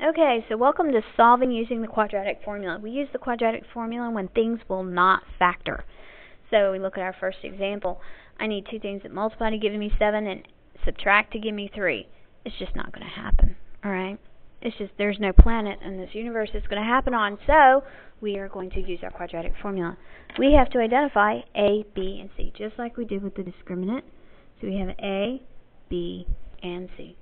Okay, so welcome to solving using the quadratic formula. We use the quadratic formula when things will not factor. So we look at our first example. I need two things that multiply to give me 7 and subtract to give me 3. It's just not going to happen, alright? It's just there's no planet in this universe it's going to happen on, so we are going to use our quadratic formula. We have to identify A, B, and C, just like we did with the discriminant. So we have A, B, and C.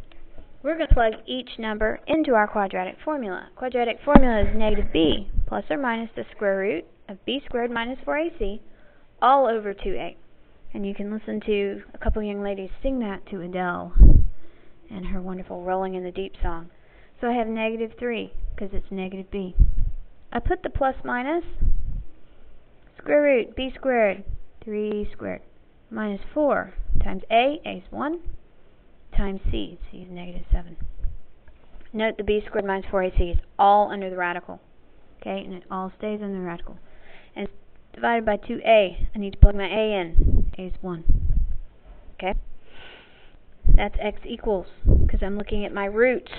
We're going to plug each number into our quadratic formula. Quadratic formula is negative b plus or minus the square root of b squared minus 4ac all over 2a. And you can listen to a couple young ladies sing that to Adele and her wonderful Rolling in the Deep song. So I have negative 3 because it's negative b. I put the plus minus square root b squared, 3 squared, minus 4 times a is 1, times c is negative 7. Note the b squared minus 4ac is all under the radical. Okay, and it all stays under the radical. And it's divided by 2a. I need to plug my a in. a is 1. Okay? That's x equals, because I'm looking at my roots.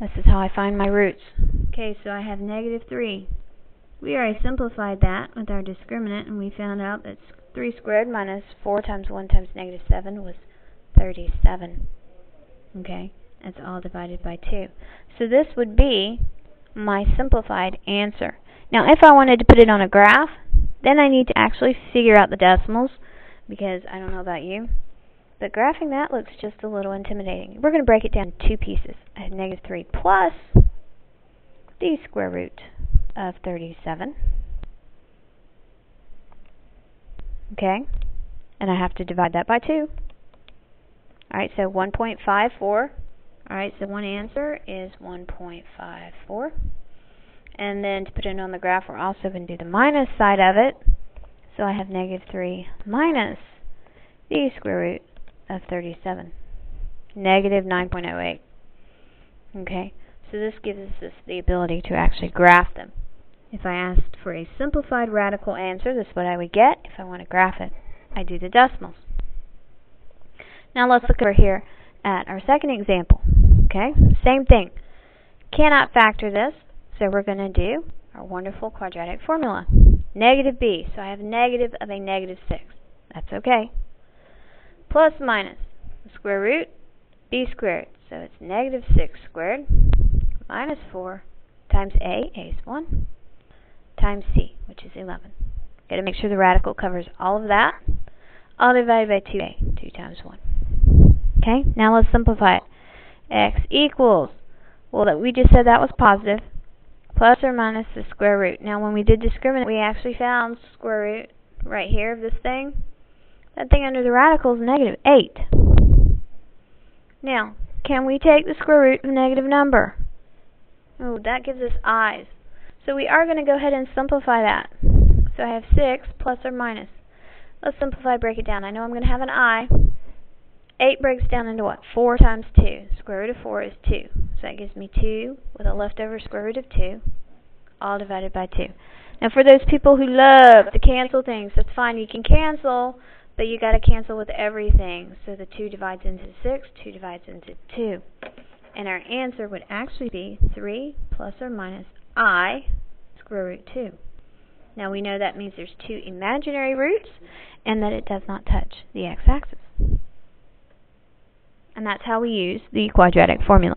This is how I find my roots. Okay, so I have negative 3. We already simplified that with our discriminant, and we found out that 3 squared minus 4 times 1 times negative 7 was 37. Okay, that's all divided by 2. So this would be my simplified answer. Now, if I wanted to put it on a graph, then I need to actually figure out the decimals, because I don't know about you, but graphing that looks just a little intimidating. We're going to break it down in two pieces. I have negative 3 plus the square root of 37. Okay, and I have to divide that by 2. Alright, so 1.54. Alright, so one answer is 1.54. And then to put it on the graph, we're also going to do the minus side of it. So I have negative 3 minus the square root of 37. Negative 9.08. Okay, so this gives us the ability to actually graph them. If I asked for a simplified radical answer, this is what I would get. If I want to graph it, I do the decimals. Now let's look over here at our second example. Okay, same thing. Cannot factor this, so we're going to do our wonderful quadratic formula. Negative b, so I have negative of a negative 6. That's okay. Plus minus the square root b squared, so it's negative 6 squared minus 4 times a is 1, times c, which is 11. Got to make sure the radical covers all of that. All divided by 2a, 2 times 1. Okay, now let's simplify it. X equals, well, that we just said that was positive, plus or minus the square root. Now when we did discriminant, we actually found square root right here of this thing. That thing under the radical is negative 8. Now, can we take the square root of a negative number? Oh, that gives us i's. So we are going to go ahead and simplify that. So I have 6 plus or minus. Let's simplify, break it down. I know I'm going to have an I. 8 breaks down into what? 4 times 2. Square root of 4 is 2. So that gives me 2 with a leftover square root of 2, all divided by 2. Now for those people who love to cancel things, that's fine. You can cancel, but you got to cancel with everything. So the 2 divides into 6, 2 divides into 2. And our answer would actually be 3 plus or minus I square root 2. Now we know that means there's 2 imaginary roots and that it does not touch the x-axis. And that's how we use the quadratic formula.